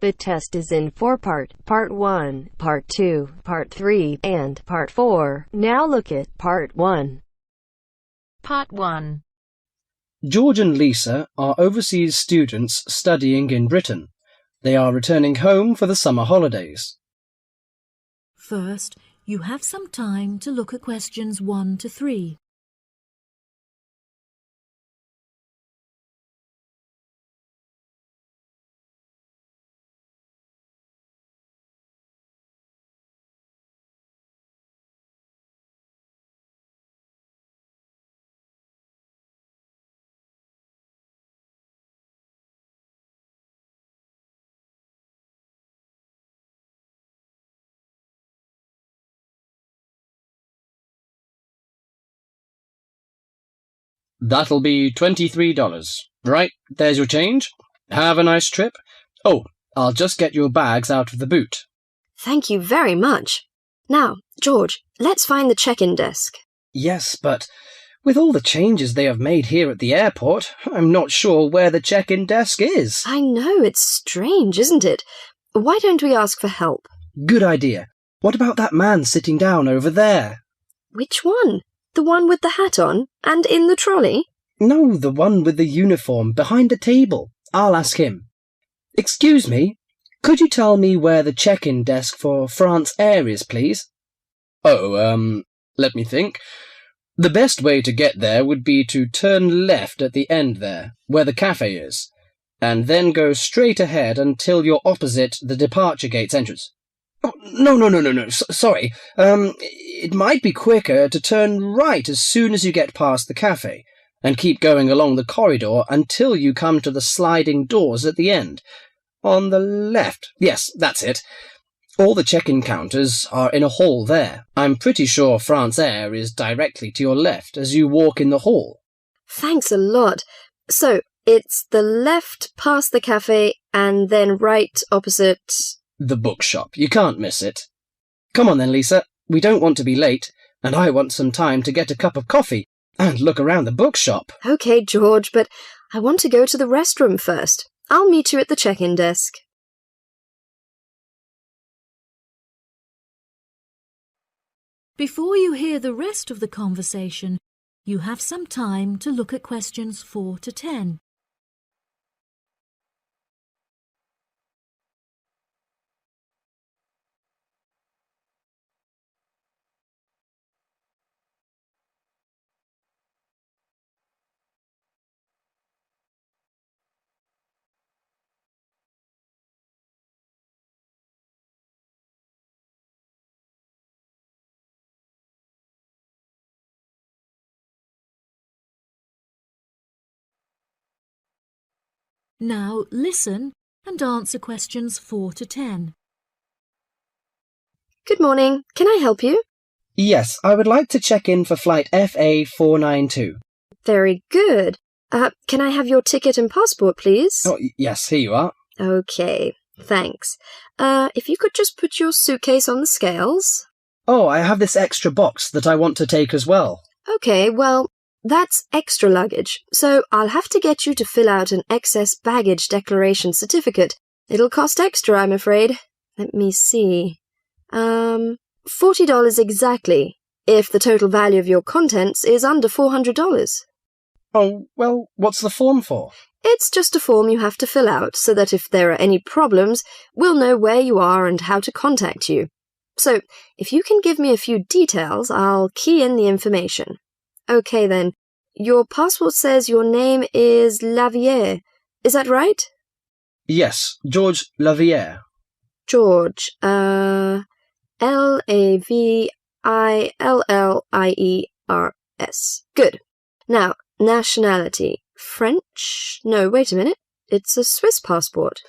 rapid test is in 4 parts. Part 1, Part 2, Part 3, and Part 4. Now look at Part 1. Part 1. George and Lisa are overseas students studying in Britain. They are returning home for the summer holidays. First, you have some time to look at questions 1 to 3. That'll be $23. Right, there's your change. Have a nice trip. Oh, I'll just get your bags out of the boot. Thank you very much. Now, George, let's find the check-in desk. Yes, but with all the changes they have made here at the airport, I'm not sure where the check-in desk is. I know, it's strange, isn't it? Why don't we ask for help? Good idea. What about that man sitting down over there? Which one? The one with the hat on and in the trolley? No, the one with the uniform behind the table. I'll ask him. Excuse me, could you tell me where the check-in desk for France Air is, please? Oh, let me think. The best way to get there would be to turn left at the end there, where the cafe is, and then go straight ahead until you're opposite the departure gates entrance. Oh, no. Sorry. It might be quicker to turn right as soon as you get past the cafe, and keep going along the corridor until you come to the sliding doors at the end. On the left. Yes, that's it. All the check-in counters are in a hall there. I'm pretty sure France Air is directly to your left as you walk in the hall. Thanks a lot. So, it's the left past the cafe and then right opposite... The bookshop. You can't miss it. Come on then, Lisa. We don't want to be late, and I want some time to get a cup of coffee and look around the bookshop. Okay, George, but I want to go to the restroom first. I'll meet you at the check-in desk. Before you hear the rest of the conversation, you have some time to look at questions 4 to 10. Now listen and answer questions 4 to 10. Good morning. Can I help you? Yes, I would like to check in for flight FA492. Very good. Can I have your ticket and passport, please? Oh, yes, here you are. Okay, thanks. If you could just put your suitcase on the scales. Oh, I have this extra box that I want to take as well. Okay, well, that's extra luggage, so I'll have to get you to fill out an excess baggage declaration certificate. It'll cost extra, I'm afraid. Let me see. $40 exactly, if the total value of your contents is under $400. Oh, well, what's the form for? It's just a form you have to fill out so that if there are any problems, we'll know where you are and how to contact you. So, if you can give me a few details, I'll key in the information. Okay then, your passport says your name is Lavier. Is that right? Yes, George Lavier. George, Lavillliers. Good. Now, nationality. French? No, wait a minute. It's a Swiss passport.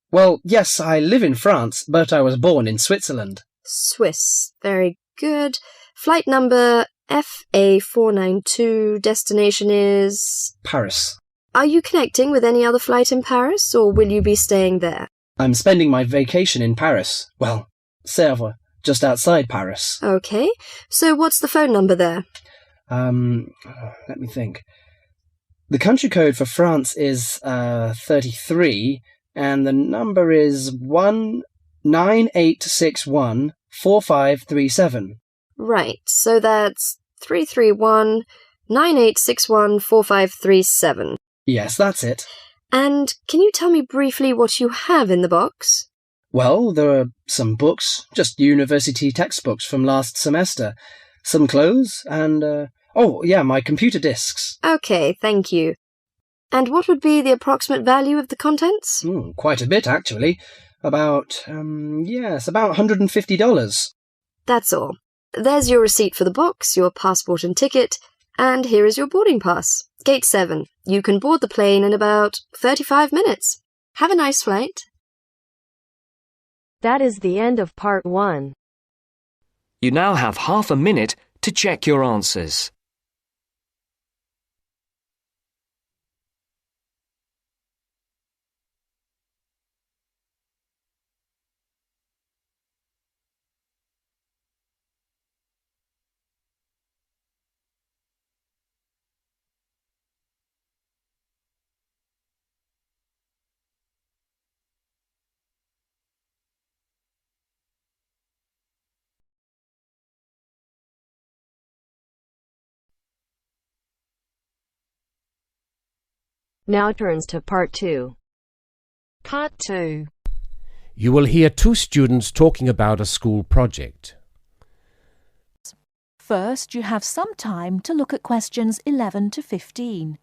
Well, yes, I live in France, but I was born in Switzerland. Swiss. Very good. Flight number FA492. Destination is... Paris. Are you connecting with any other flight in Paris, or will you be staying there? I'm spending my vacation in Paris. Well, Sèvres, just outside Paris. Okay. So what's the phone number there? Let me think. The country code for France is 33, and the number is 198614537. Right, so that's 331-9861-4537. Yes, that's it. And can you tell me briefly what you have in the box? Well, there are some books, just university textbooks from last semester, some clothes, and, my computer disks. Okay, thank you. And what would be the approximate value of the contents? Quite a bit, actually. About $150. That's all. There's your receipt for the box, your passport and ticket, and here is your boarding pass. Gate 7. You can board the plane in about 35 minutes. Have a nice flight. That is the end of part 1. You now have half a minute to check your answers. Now turns to part 2. Part 2. You will hear two students talking about a school project. First, you have some time to look at questions 11 to 15.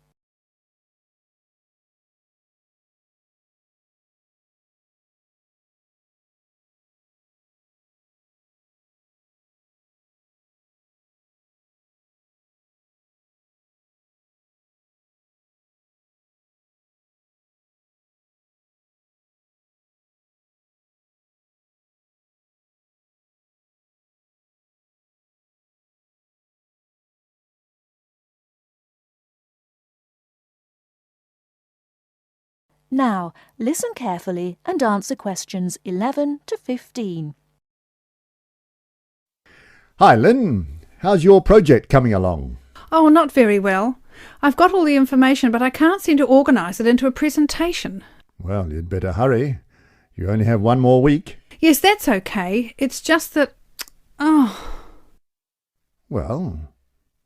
Now, listen carefully and answer questions 11 to 15. Hi, Lynn. How's your project coming along? Oh, not very well. I've got all the information, but I can't seem to organise it into a presentation. Well, you'd better hurry. You only have one more week. Yes, that's okay. It's just that... Well,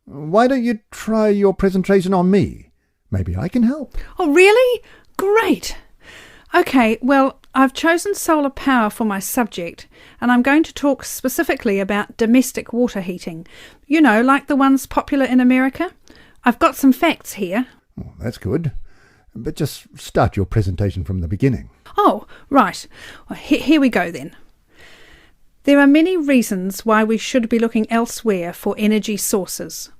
why don't you try your presentation on me? Maybe I can help. Oh, really? Great! Okay, well, I've chosen solar power for my subject, and I'm going to talk specifically about domestic water heating. You know, like the ones popular in America. I've got some facts here. Oh, that's good. But just start your presentation from the beginning. Oh, right. Well, here we go then. There are many reasons why we should be looking elsewhere for energy sources.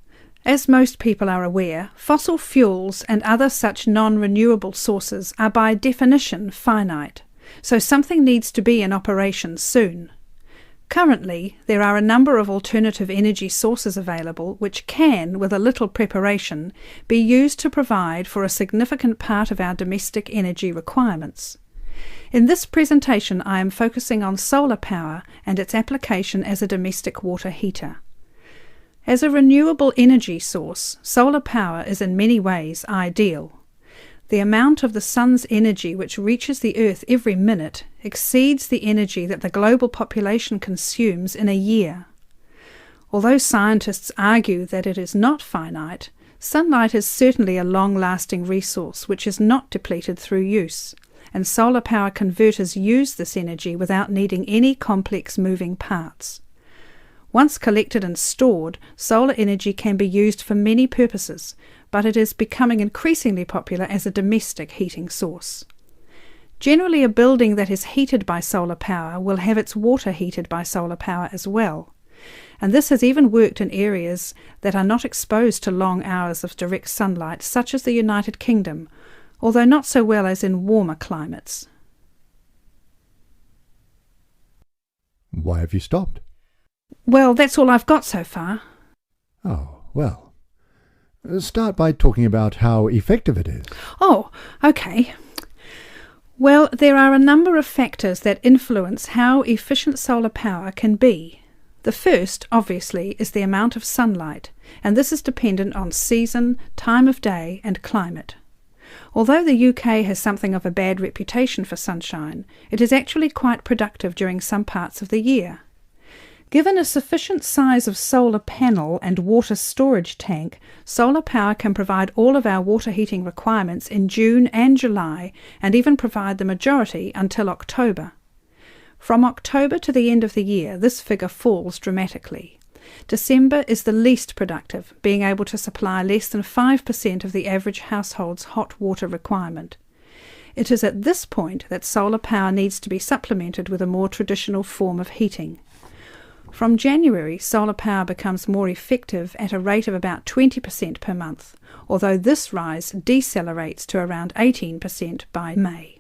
As most people are aware, fossil fuels and other such non-renewable sources are by definition finite, so something needs to be in operation soon. Currently, there are a number of alternative energy sources available which can, with a little preparation, be used to provide for a significant part of our domestic energy requirements. In this presentation, I am focusing on solar power and its application as a domestic water heater. As a renewable energy source, solar power is in many ways ideal. The amount of the sun's energy which reaches the earth every minute exceeds the energy that the global population consumes in a year. Although scientists argue that it is not finite, sunlight is certainly a long-lasting resource which is not depleted through use, and solar power converters use this energy without needing any complex moving parts. Once collected and stored, solar energy can be used for many purposes, but it is becoming increasingly popular as a domestic heating source. Generally, a building that is heated by solar power will have its water heated by solar power as well, and this has even worked in areas that are not exposed to long hours of direct sunlight, such as the United Kingdom, although not so well as in warmer climates. Why have you stopped? Well, that's all I've got so far. Oh, well. Start by talking about how effective it is. Oh, okay. Well, there are a number of factors that influence how efficient solar power can be. The first, obviously, is the amount of sunlight, and this is dependent on season, time of day, and climate. Although the UK has something of a bad reputation for sunshine, it is actually quite productive during some parts of the year. Given a sufficient size of solar panel and water storage tank, solar power can provide all of our water heating requirements in June and July, and even provide the majority until October. From October to the end of the year, this figure falls dramatically. December is the least productive, being able to supply less than 5% of the average household's hot water requirement. It is at this point that solar power needs to be supplemented with a more traditional form of heating. From January, solar power becomes more effective at a rate of about 20% per month, although this rise decelerates to around 18% by May.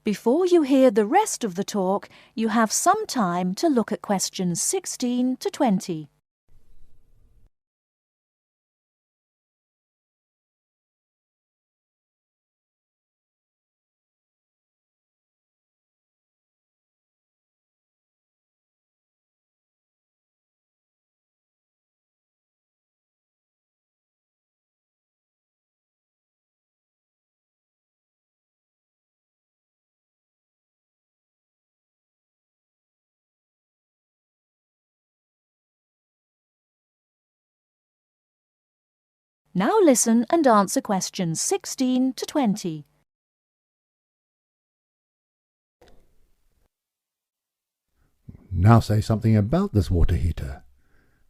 Before you hear the rest of the talk, you have some time to look at questions 16 to 20. Now listen and answer questions 16 to 20. Now say something about this water heater.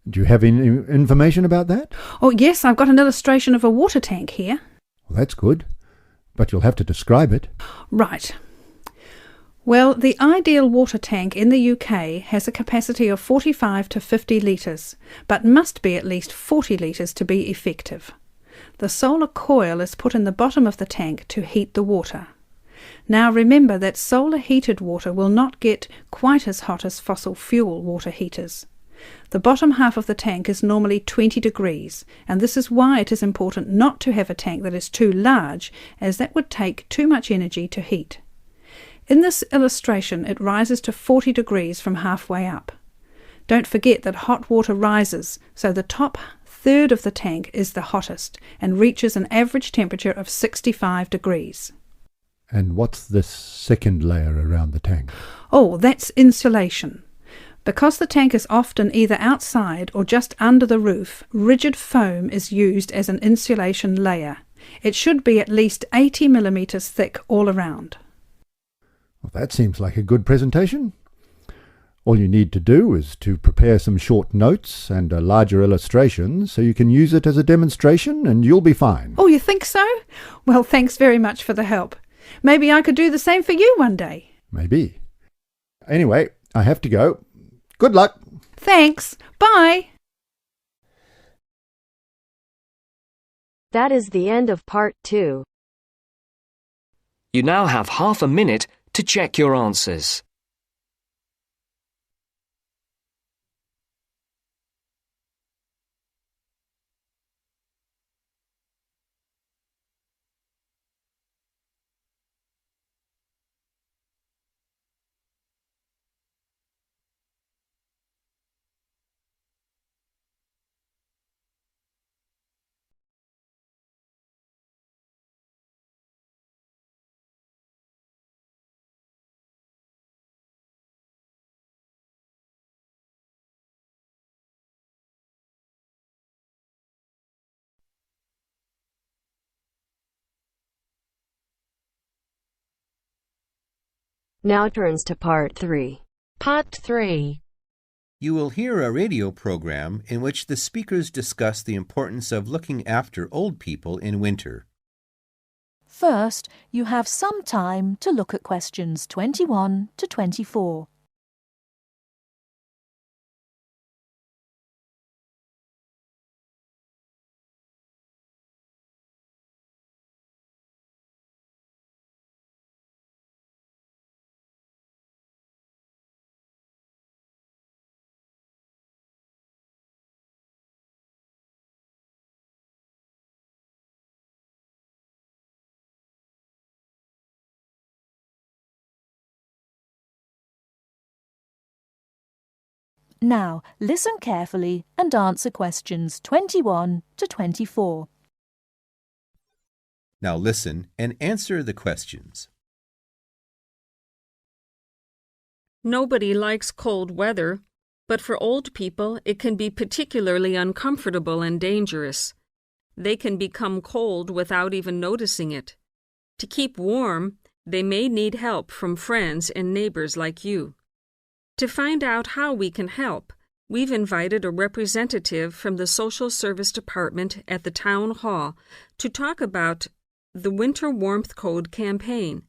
Do you have any information about that? Oh yes, I've got an illustration of a water tank here. Well, that's good, but you'll have to describe it. Right. Well, the ideal water tank in the UK has a capacity of 45 to 50 litres, but must be at least 40 litres to be effective. The solar coil is put in the bottom of the tank to heat the water. Now remember that solar heated water will not get quite as hot as fossil fuel water heaters. The bottom half of the tank is normally 20 degrees, and this is why it is important not to have a tank that is too large, as that would take too much energy to heat. In this illustration, it rises to 40 degrees from halfway up. Don't forget that hot water rises, so the top third of the tank is the hottest and reaches an average temperature of 65 degrees. And what's this second layer around the tank? Oh, that's insulation. Because the tank is often either outside or just under the roof, rigid foam is used as an insulation layer. It should be at least 80 millimetres thick all around. Well, that seems like a good presentation. All you need to do is to prepare some short notes and a larger illustration so you can use it as a demonstration and you'll be fine. Oh, you think so? Well, thanks very much for the help. Maybe I could do the same for you one day. Maybe. Anyway, I have to go. Good luck. Thanks. Bye. That is the end of part 2. You now have half a minute to check your answers. Now turns to part 3. Part 3. You will hear a radio program in which the speakers discuss the importance of looking after old people in winter. First, you have some time to look at questions 21 to 24. Now, listen carefully and answer questions 21 to 24. Now listen and answer the questions. Nobody likes cold weather, but for old people it can be particularly uncomfortable and dangerous. They can become cold without even noticing it. To keep warm, they may need help from friends and neighbors like you. To find out how we can help, we've invited a representative from the Social Service Department at the Town Hall to talk about the Winter Warmth Code campaign.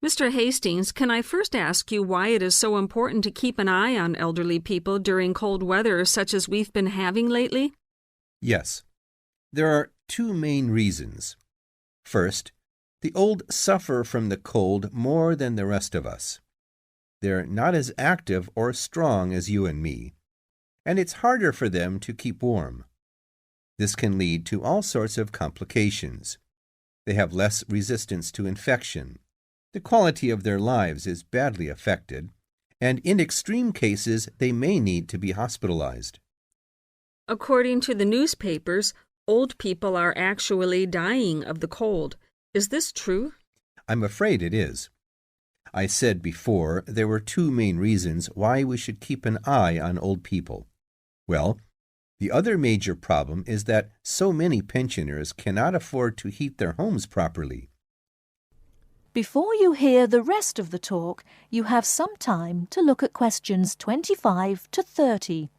Mr. Hastings, can I first ask you why it is so important to keep an eye on elderly people during cold weather such as we've been having lately? Yes. There are two main reasons. First, the old suffer from the cold more than the rest of us. They're not as active or strong as you and me, and it's harder for them to keep warm. This can lead to all sorts of complications. They have less resistance to infection. The quality of their lives is badly affected, and in extreme cases, they may need to be hospitalized. According to the newspapers, old people are actually dying of the cold. Is this true? I'm afraid it is. I said before there were two main reasons why we should keep an eye on old people. Well, the other major problem is that so many pensioners cannot afford to heat their homes properly. Before you hear the rest of the talk, you have some time to look at questions 25 to 30.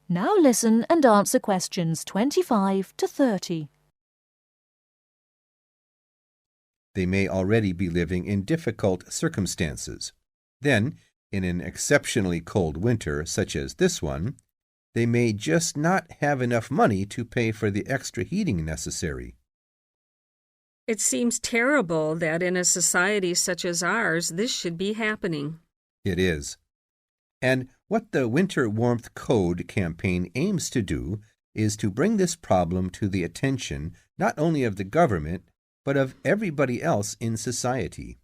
Now listen and answer questions 25 to 30. They may already be living in difficult circumstances. Then, in an exceptionally cold winter such as this one, they may just not have enough money to pay for the extra heating necessary. It seems terrible that in a society such as ours, this should be happening. It is. And what the Winter Warmth Code campaign aims to do is to bring this problem to the attention not only of the government, but of everybody else in society.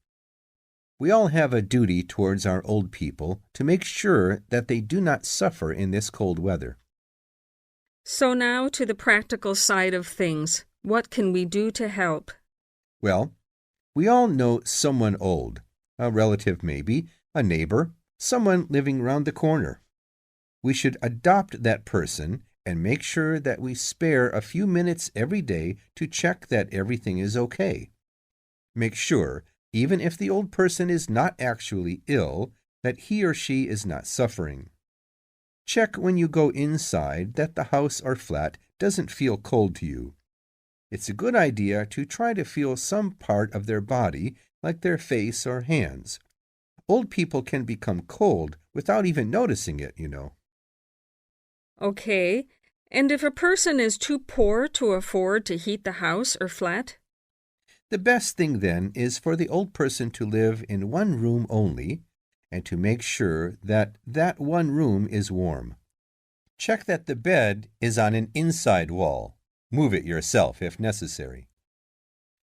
We all have a duty towards our old people to make sure that they do not suffer in this cold weather. So now to the practical side of things. What can we do to help? Well, we all know someone old, a relative maybe, a neighbor, someone living round the corner. We should adopt that person and make sure that we spare a few minutes every day to check that everything is okay. Make sure, even if the old person is not actually ill, that he or she is not suffering. Check when you go inside that the house or flat doesn't feel cold to you. It's a good idea to try to feel some part of their body, like their face or hands. Old people can become cold without even noticing it, you know. Okay, and if a person is too poor to afford to heat the house or flat? The best thing then is for the old person to live in one room only and to make sure that that one room is warm. Check that the bed is on an inside wall. Move it yourself if necessary.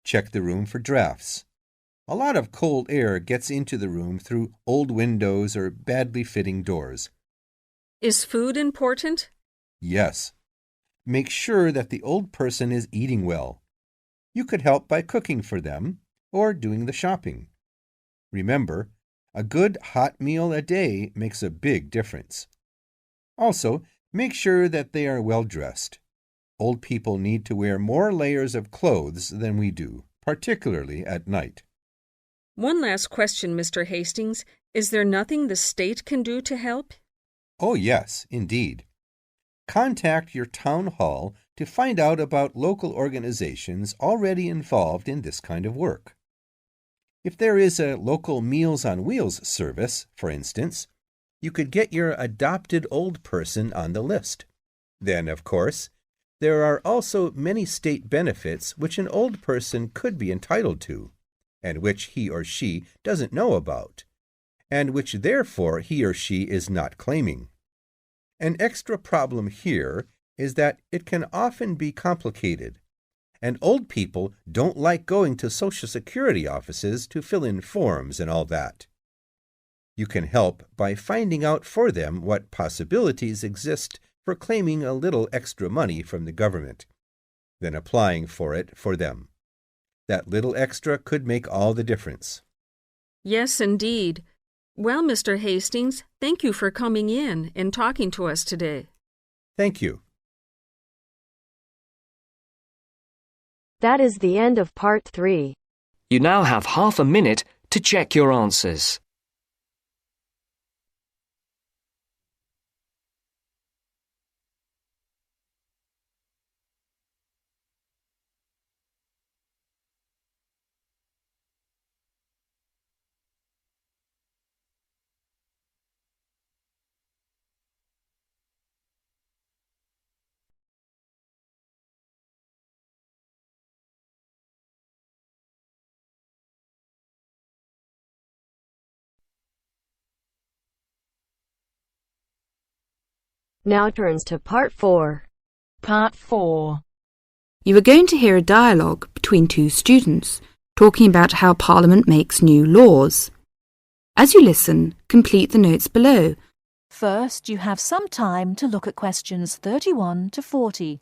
Check the room for drafts. A lot of cold air gets into the room through old windows or badly fitting doors. Is food important? Yes. Make sure that the old person is eating well. You could help by cooking for them or doing the shopping. Remember, a good hot meal a day makes a big difference. Also, make sure that they are well dressed. Old people need to wear more layers of clothes than we do, particularly at night. One last question, Mr. Hastings. Is there nothing the state can do to help? Oh, yes, indeed. Contact your town hall to find out about local organizations already involved in this kind of work. If there is a local Meals on Wheels service, for instance, you could get your adopted old person on the list. Then, of course, there are also many state benefits which an old person could be entitled to, and which he or she doesn't know about, and which therefore he or she is not claiming. An extra problem here is that it can often be complicated, and old people don't like going to Social Security offices to fill in forms and all that. You can help by finding out for them what possibilities exist for claiming a little extra money from the government, then applying for it for them. That little extra could make all the difference. Yes, indeed. Well, Mr. Hastings, thank you for coming in and talking to us today. Thank you. That is the end of part 3. You now have half a minute to check your answers. Now turns to part 4. Part 4. You are going to hear a dialogue between two students talking about how Parliament makes new laws. As you listen, complete the notes below. First, you have some time to look at questions 31 to 40.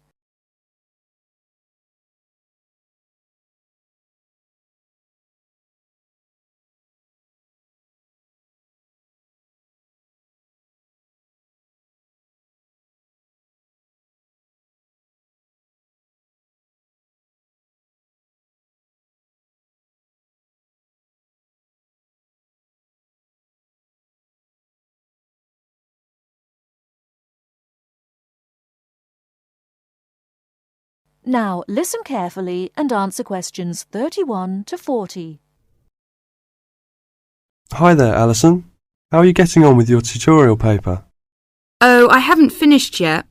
Now, listen carefully and answer questions 31 to 40. Hi there, Alison. How are you getting on with your tutorial paper? Oh, I haven't finished yet.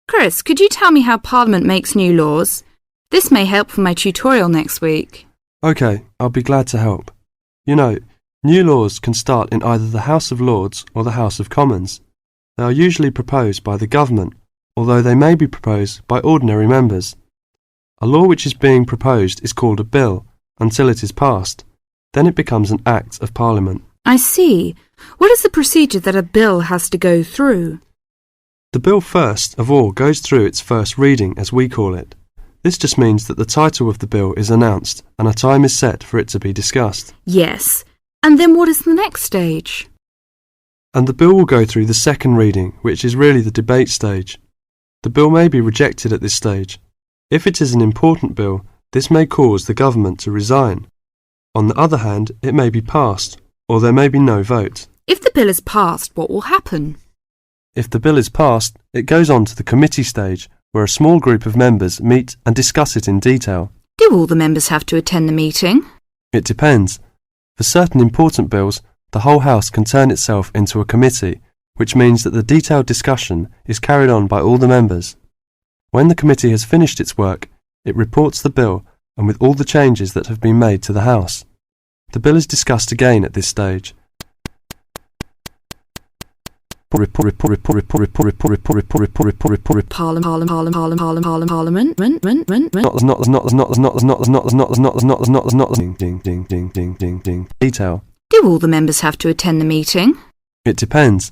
Chris, could you tell me how Parliament makes new laws? This may help for my tutorial next week. OK, I'll be glad to help. You know, new laws can start in either the House of Lords or the House of Commons. They are usually proposed by the government, although they may be proposed by ordinary members. A law which is being proposed is called a bill until it is passed. Then it becomes an Act of Parliament. I see. What is the procedure that a bill has to go through? The bill first of all goes through its first reading, as we call it. This just means that the title of the bill is announced and a time is set for it to be discussed. Yes. And then what is the next stage? And the bill will go through the second reading, which is really the debate stage. The bill may be rejected at this stage. If it is an important bill, this may cause the government to resign. On the other hand, it may be passed, or there may be no vote. If the bill is passed, what will happen? If the bill is passed, it goes on to the committee stage, where a small group of members meet and discuss it in detail. Do all the members have to attend the meeting? It depends. For certain important bills, the whole House can turn itself into a committee, which means that the detailed discussion is carried on by all the members. When the committee has finished its work, it reports the bill and with all the changes that have been made to the House. The bill is discussed again at this stage. Detail. Do all the members have to attend the meeting? It depends.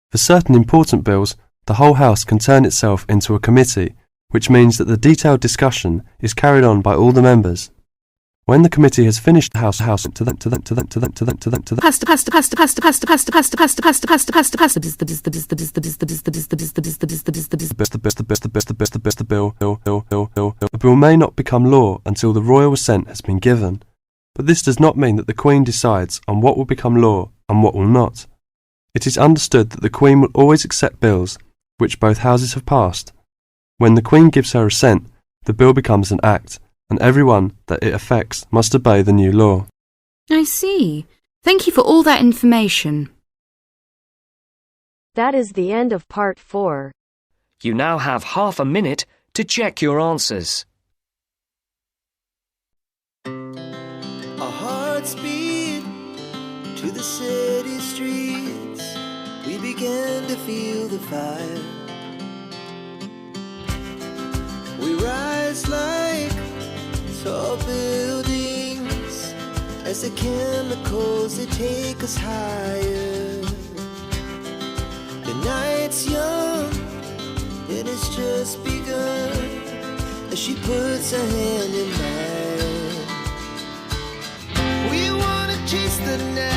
For certain important bills, the whole House can turn itself into a committee, which means that the detailed discussion is carried on by all the members. When the committee has finished the House the bill may not become law until the royal assent has been given, but this does not mean that the Queen decides on what will become law and what will not. It is understood that the Queen will always accept bills which both houses have passed. When the Queen gives her assent, the bill becomes an act, and everyone that it affects must obey the new law. I see. Thank you for all that information. That is the end of part 4. You now have half a minute to check your answers. Our hearts beat to the city streets. We began to feel the fire. We rise like tall buildings as the chemicals, they take us higher. The night's young and it's just begun as she puts her hand in mine. We wanna chase the night.